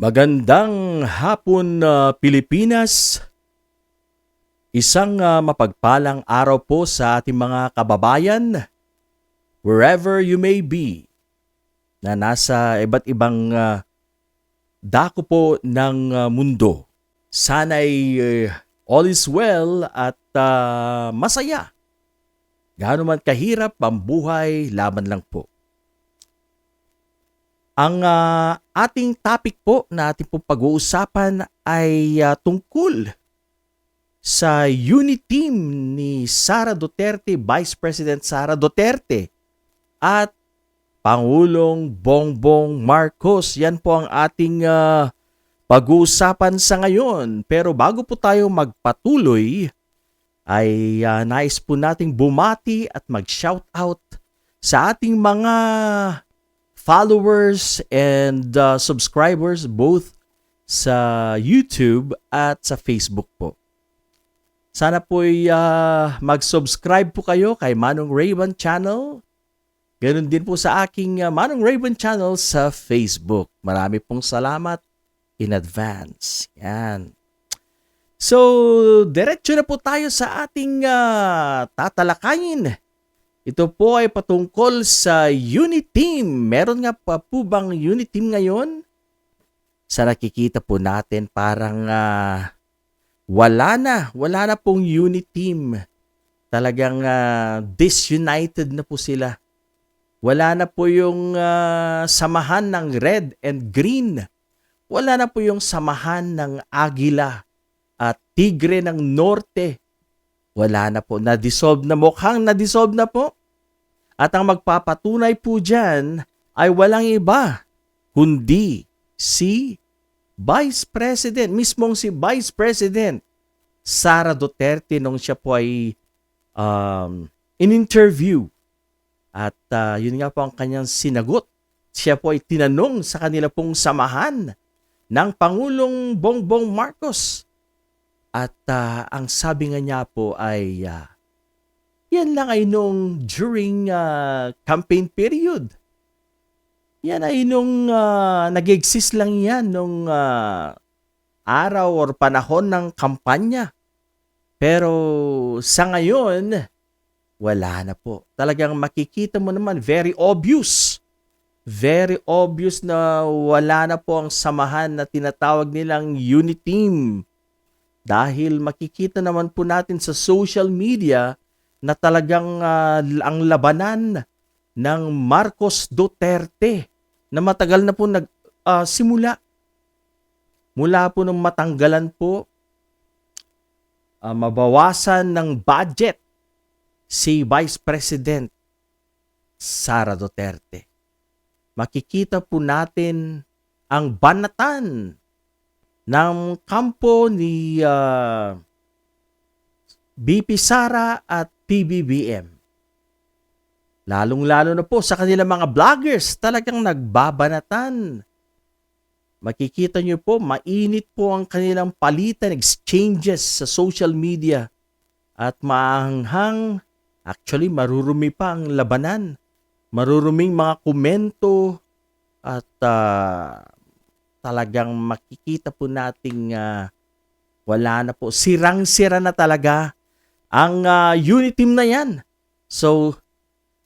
Magandang hapon, Pilipinas. Isang mapagpalang araw po sa ating mga kababayan, wherever you may be, na nasa iba't ibang dako po ng mundo. Sana'y all is well at masaya. Gaano man kahirap ang buhay, laban lang po. Ang ating topic po na ating po pag-uusapan ay tungkol sa unit team ni Sara Duterte, Vice President Sara Duterte at Pangulong Bongbong Marcos. Yan po ang ating pag-uusapan sa ngayon. Pero bago po tayo magpatuloy, ay nais po nating bumati at mag-shoutout sa ating mga followers and subscribers both sa YouTube at sa Facebook po. Sana po'y mag-subscribe po kayo kay Manong Rayban Channel. Ganun din po sa aking Manong Rayban Channel sa Facebook. Marami pong salamat in advance. Yan. So, diretso na po tayo sa ating tatalakayin. Ito po ay patungkol sa unit team. Meron nga pa po bang unit team ngayon? Sa nakikita po natin parang wala na pong unit team. Talagang disunited na po sila. Wala na po yung samahan ng red and green. Wala na po yung samahan ng agila at tigre ng norte. Wala na po. Na-dissolve na. Mukhang na-dissolve na po. At ang magpapatunay po dyan ay walang iba kundi si Vice President, mismong si Vice President Sara Duterte nung siya po ay in-interview. At yun nga po ang kanyang sinagot. Siya po ay tinanong sa kanila pong samahan ng Pangulong Bongbong Marcos. At ang sabi nga niya po ay yan lang ay nung during campaign period. Yan ay nung nag-exist lang yan nung araw or panahon ng kampanya. Pero sa ngayon, wala na po. Talagang makikita mo naman, very obvious. Very obvious na wala na po ang samahan na tinatawag nilang unit team. Dahil makikita naman po natin sa social media na talagang ang labanan ng Marcos Duterte na matagal na po nagsimula. Mula po nung matanggalan po, mabawasan ng budget si Vice President Sara Duterte. Makikita po natin ang banatan ng kampo ni BP Sara at PBBM. Lalong-lalo na po sa kanilang mga vloggers, talagang nagbabanatan. Makikita nyo po, mainit po ang kanilang palitan, exchanges sa social media. At maanghang, actually marurumi pa ang labanan. Maruruming mga komento at talagang makikita po nating wala na po. Sirang-sira na talaga ang unit team na yan. So,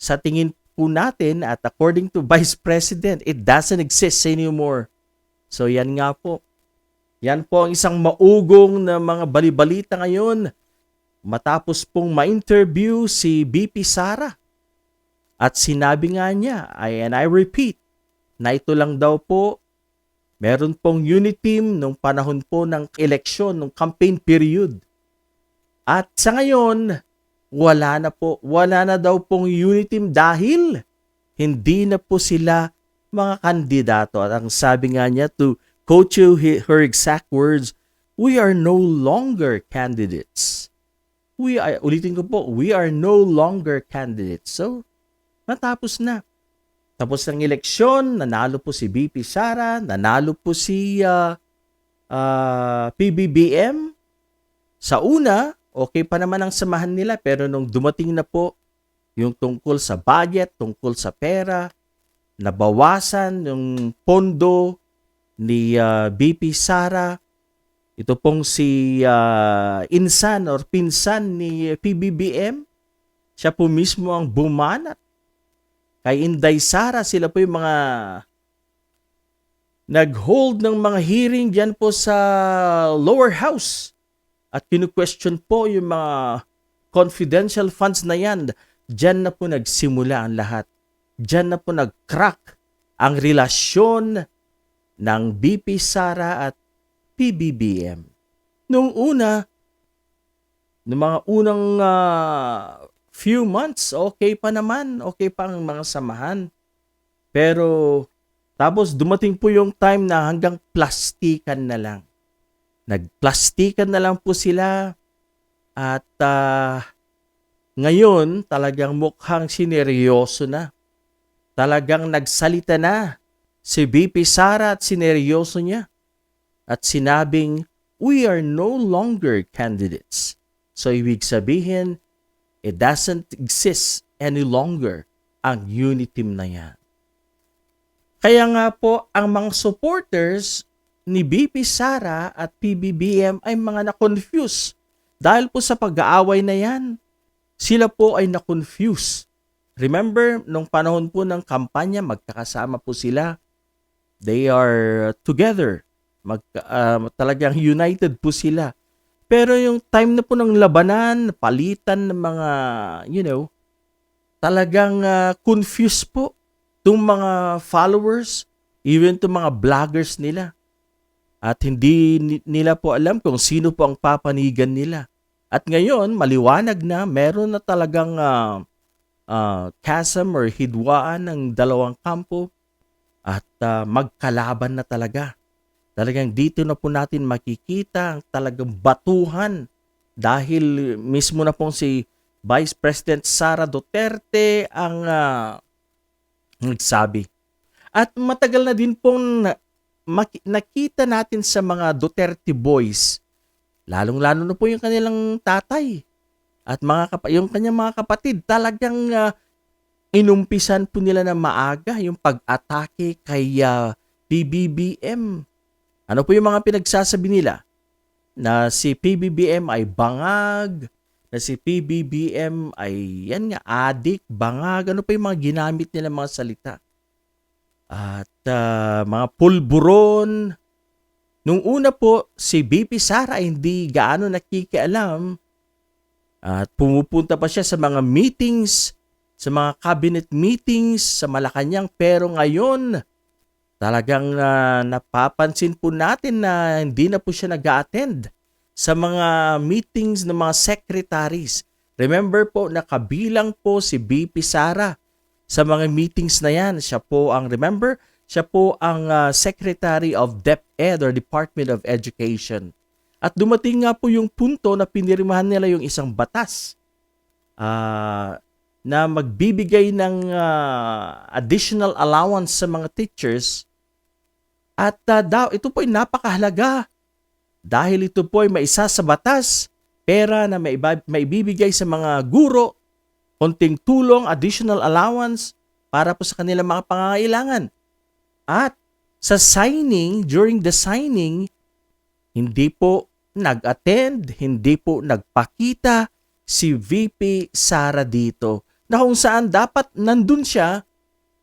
sa tingin po natin at according to Vice President, it doesn't exist anymore. So, yan nga po. Yan po ang isang maugong na mga balibalita ngayon matapos pong ma-interview si BP Sara. At sinabi nga niya, and I repeat, na ito lang daw po, meron pong unit team nung panahon po ng eleksyon, nung campaign period. At sa ngayon, wala na po. Wala na daw pong unit team dahil hindi na po sila mga kandidato. At ang sabi nga niya, to quote you her exact words, we are no longer candidates. Ulitin ko po, we are no longer candidates. So, natapos na. Tapos ng eleksyon, nanalo po si BP Sara, nanalo po si PBBM. Sa una, okay pa naman ang samahan nila, pero nung dumating na po yung tungkol sa budget, tungkol sa pera, nabawasan yung pondo ni BP Sara. Ito pong si insan or pinsan ni PBBM. Siya po mismo ang bumanat kay Inday Sara. Sila po yung mga nag-hold ng mga hearing diyan po sa lower house. At kinu-question po yung mga confidential funds na yan. Diyan na po nagsimula ang lahat. Diyan na po nag-crack ang relasyon ng BP Sara at PBBM. Noong una, noong mga unang few months, okay pa naman. Okay pa ang mga samahan. Pero tapos dumating po yung time na hanggang plastikan na lang. Nagplastikan na lang po sila at ngayon talagang mukhang sineryoso na. Talagang nagsalita na si BP Sara at sineryoso niya. At sinabing, we are no longer candidates. So ibig sabihin, it doesn't exist any longer ang unity team na yan. Kaya nga po, ang mga supporters ni BP Sara at PBBM ay mga na-confuse. Dahil po sa pag-aaway na yan, sila po ay na-confuse. Remember, nung panahon po ng kampanya, magkakasama po sila. They are together. Talagang united po sila. Pero yung time na po ng labanan, palitan ng mga, talagang confused po itong mga followers, even itong mga vloggers nila. At hindi nila po alam kung sino po ang papanigan nila. At ngayon, maliwanag na, meron na talagang chasm or hidwaan ng dalawang kampo at magkalaban na talaga. Talagang dito na po natin makikita ang talagang batuhan dahil mismo na pong si Vice President Sara Duterte ang nagsabi. At matagal na din pong nakita natin sa mga Duterte boys, lalong-lalo na po yung kanilang tatay at yung kanyang mga kapatid, talagang inumpisan po nila na maaga yung pag-atake kay PBBM. Ano po yung mga pinagsasabi nila? Na si PBBM ay bangag, na si PBBM ay adik, bangag, ano pa yung mga ginamit nila mga salita. At mga pulburon. Nung una po, si BP Sara hindi gaano nakikialam at pumupunta pa siya sa mga meetings, sa mga cabinet meetings sa Malacanang, pero ngayon talagang napapansin po natin na hindi na po siya nag-a-attend sa mga meetings ng mga secretaries. Remember po, nakabilang po si BP Sara sa mga meetings na yan. Siya po ang Secretary of DepEd or Department of Education. At dumating nga po yung punto na pinirmahan nila yung isang batas na magbibigay ng additional allowance sa mga teachers. At ito po ay napakahalaga dahil ito po ay maisa sa batas, pera na maibibigay sa mga guro, konting tulong, additional allowance para po sa kanilang mga pangangailangan. At sa signing, during the signing, hindi po nag-attend, hindi po nagpakita si VP Sara dito na kung saan dapat nandun siya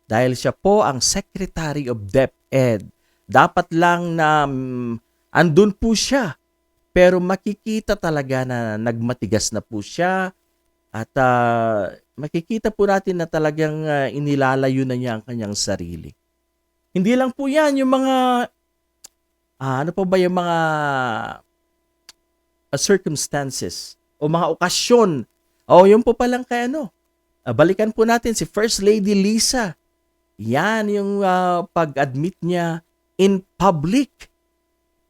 dahil siya po ang Secretary of DepEd. Dapat lang na andun po siya. Pero makikita talaga na nagmatigas na po siya at makikita po natin na talagang inilalayo na niya ang kanyang sarili. Hindi lang po yan, yung mga yung mga circumstances o mga okasyon. Yun po palang kay balikan po natin si First Lady Lisa. Yan yung pag-admit niya in public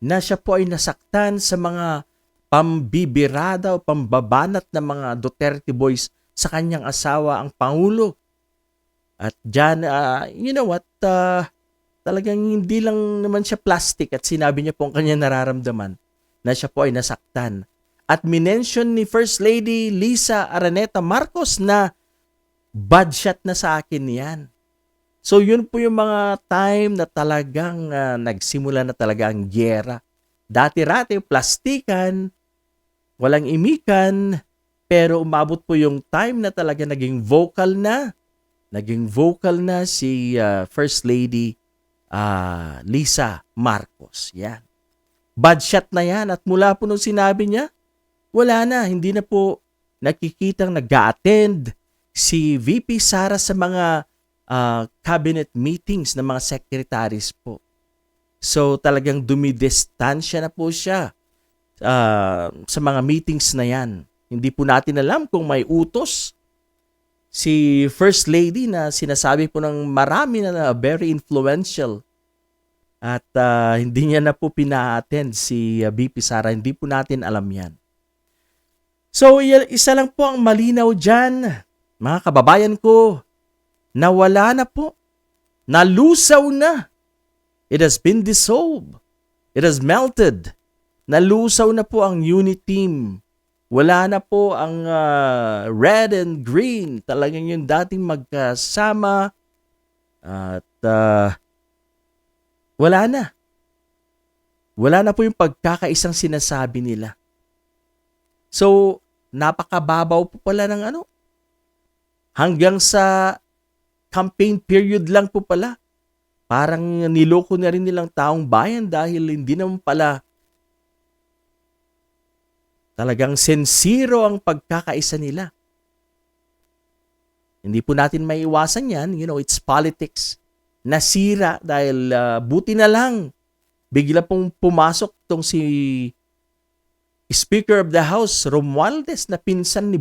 na siya po ay nasaktan sa mga pambibirada o pambabanat ng mga Duterte boys sa kanyang asawa, ang Pangulo. At dyan, talagang hindi lang naman siya plastic at sinabi niya po ang kanyang nararamdaman na siya po ay nasaktan. At minention ni First Lady Lisa Araneta Marcos na bad shot na sa akin yan. So yun po yung mga time na talagang nagsimula na talaga ang giyera. Dati-rati, plastikan, walang imikan, pero umabot po yung time na talaga naging vocal na. Naging vocal na si First Lady Lisa Marcos. Yan. Bad shot na yan at mula po nung sinabi niya, wala na, hindi na po nakikitang nag-a-attend si VP Sara sa mga cabinet meetings ng mga secretaries po. So talagang dumidistansya na po siya sa mga meetings na yan. Hindi po natin alam kung may utos si First Lady na sinasabi po ng marami na very influential at hindi niya na po pina-attend si VP Sara. Hindi po natin alam yan. So isa lang po ang malinaw dyan, mga kababayan ko, nawala na po. Nalusaw na. It has been dissolved. It has melted. Nalusaw na po ang unit team. Wala na po ang red and green. Talagang yung dating magkasama. At wala na. Wala na po yung pagkakaisang sinasabi nila. So, napakababaw po pala ng hanggang sa campaign period lang po pala. Parang niloko na rin nilang taong bayan dahil hindi naman pala talagang sincero ang pagkakaisa nila. Hindi po natin maiwasan yan. It's politics. Nasira dahil buti na lang. Bigla pong pumasok tong si Speaker of the House, Romualdez, na pinsan ni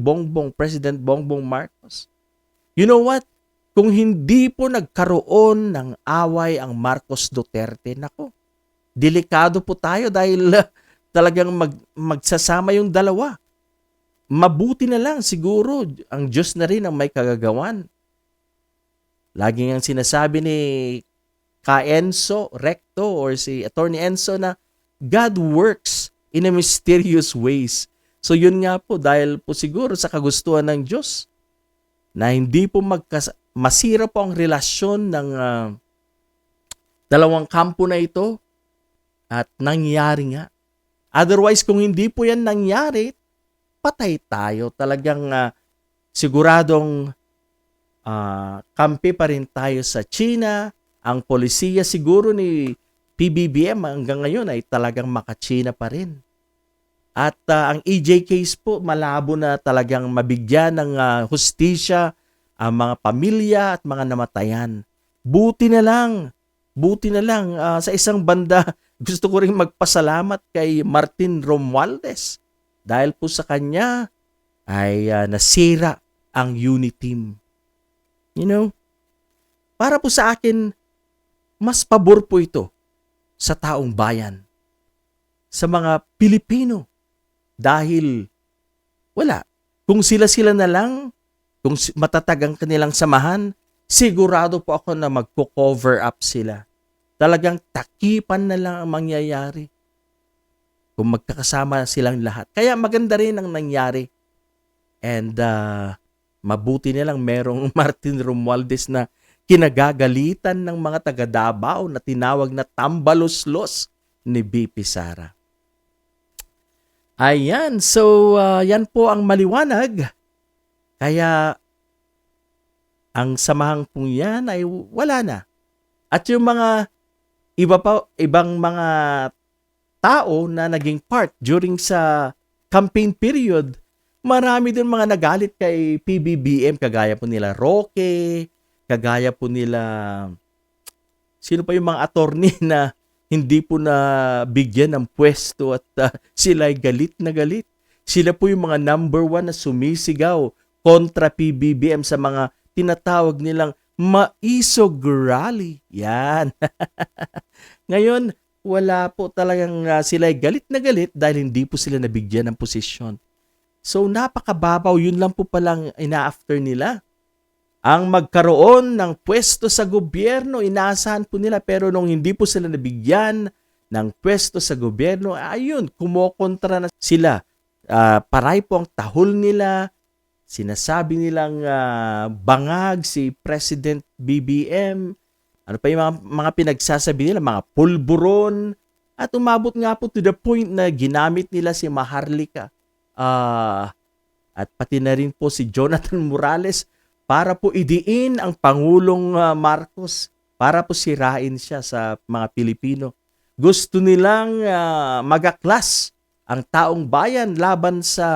President Bongbong Marcos. You know what? Kung hindi po nagkaroon ng away ang Marcos Duterte, nako, delikado po tayo dahil talagang magsasama yung dalawa. Mabuti na lang siguro, ang Diyos na rin ang may kagagawan. Laging ang sinasabi ni Enzo Recto or si Attorney Enzo na God works in a mysterious ways. So yun nga po, dahil po siguro sa kagustuhan ng Diyos na hindi po masira po ang relasyon ng dalawang kampo na ito at nangyari nga. Otherwise, kung hindi po yan nangyari, patay tayo. Talagang siguradong kampi pa rin tayo sa China. Ang polisiya siguro ni PBBM hanggang ngayon ay talagang maka-China pa rin. At ang EJ case po, malabo na talagang mabigyan ng hustisya ang mga pamilya at mga namatayan. Buti na lang sa isang banda, gusto ko rin magpasalamat kay Martin Romualdez dahil po sa kanya ay nasira ang unit team. Para po sa akin, mas pabor po ito sa taong bayan, sa mga Pilipino. Dahil wala. Kung sila-sila na lang, kung matatag ang kanilang samahan, sigurado po ako na magko-cover up sila. Talagang takipan na lang ang mangyayari kung magkakasama silang lahat. Kaya maganda rin ang nangyari. And mabuti na lang merong Martin Romualdez na kinagagalitan ng mga taga Davao na tinawag na tambaluslos ni BP Sara. Ayan, so yan po ang maliwanag. Kaya ang samahang pong yan ay wala na. At yung mga ibang mga tao na naging part during sa campaign period, marami din mga nagalit kay PBBM, kagaya po nila Roque, kagaya po nila, sino pa yung mga attorney na hindi po na bigyan ng pwesto at sila ay galit na galit. Sila po yung mga number 1 na sumisigaw kontra PBBM sa mga tinatawag nilang maisog rally. Yan. Ngayon, wala po talagang sila ay galit na galit dahil hindi po sila nabigyan ng posisyon. So napakababaw, yun lang po palang ina-after nila. Ang magkaroon ng pwesto sa gobyerno, inaasahan po nila, pero nung hindi po sila nabigyan ng pwesto sa gobyerno, ayun, kumokontra na sila. Paray po ang tahol nila, Sinasabi nilang bangag si President BBM. Ano pa yung mga pinagsasabi nila, mga pulburon. At umabot nga po to the point na ginamit nila si Maharlika. At pati na rin po si Jonathan Morales para po idiin ang Pangulong Marcos, para po sirain siya sa mga Pilipino. Gusto nilang magaklas ang taong bayan laban sa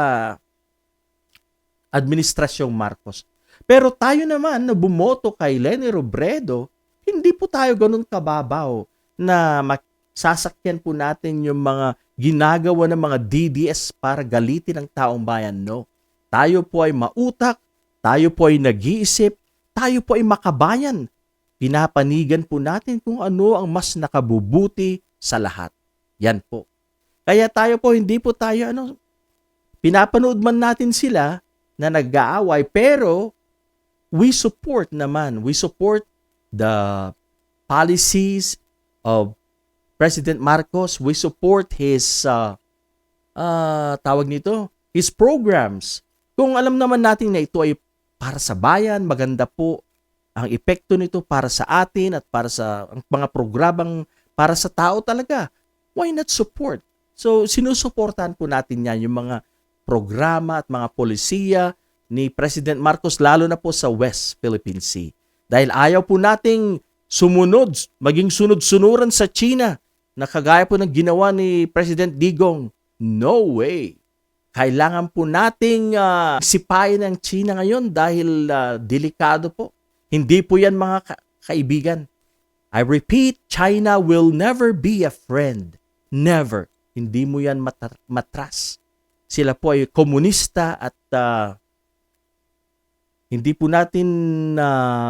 Administrasyong Marcos. Pero tayo naman na bumoto kay Leni Robredo, hindi po tayo ganun kababaw na sasakyan po natin yung mga ginagawa ng mga DDS para galitin ang taong bayan. No. Tayo po ay mautak, tayo po ay nag-iisip, tayo po ay makabayan. Pinapanigan po natin kung ano ang mas nakabubuti sa lahat. Yan po. Kaya tayo po, hindi po tayo, pinapanood man natin sila na nag-aaway, pero we support the policies of President Marcos. We support his, his programs. Kung alam naman natin na ito ay para sa bayan, maganda po ang epekto nito para sa atin at para sa mga programang para sa tao talaga. Why not support? So, sinusuportahan po natin yan, yung mga programa at mga polisiya ni President Marcos, lalo na po sa West Philippine Sea. Dahil ayaw po nating maging sunod-sunuran sa China, na kagaya po ng ginawa ni President Digong. No way! Kailangan po nating sipayin ang China ngayon dahil delikado po. Hindi po yan mga kaibigan. I repeat, China will never be a friend. Never. Hindi mo yan matras. Sila po ay komunista at hindi po natin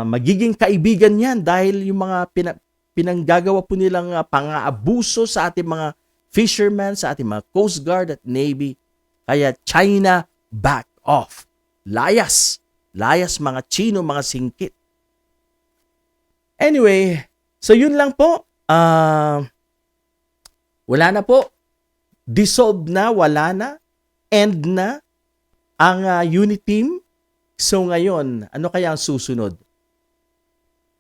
magiging kaibigan yan dahil yung mga pinanggagawa po nilang pang-aabuso sa ating mga fishermen, sa ating mga Coast Guard at Navy. Kaya China, back off. Layas. Layas mga Chino, mga singkit. Anyway, so yun lang po. Wala na po. Dissolved na, wala na. End na ang unit team. So ngayon, ano kaya ang susunod?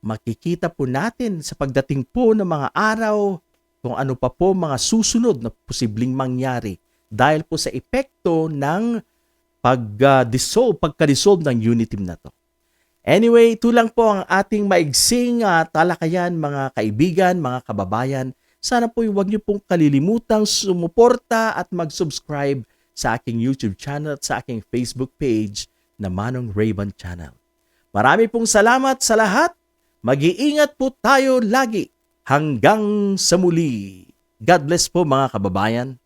Makikita po natin sa pagdating po ng mga araw kung ano pa po mga susunod na posibleng mangyari dahil po sa epekto ng pagka-dissolve ng unit team na to. Anyway, ito lang po ang ating maigsing talakayan mga kaibigan, mga kababayan. Sana po huwag niyo pong kalilimutang sumuporta at mag-subscribe sa aking YouTube channel at sa aking Facebook page na Manong Rayban Channel. Marami pong salamat sa lahat. Mag-iingat po tayo lagi hanggang sa muli. God bless po mga kababayan.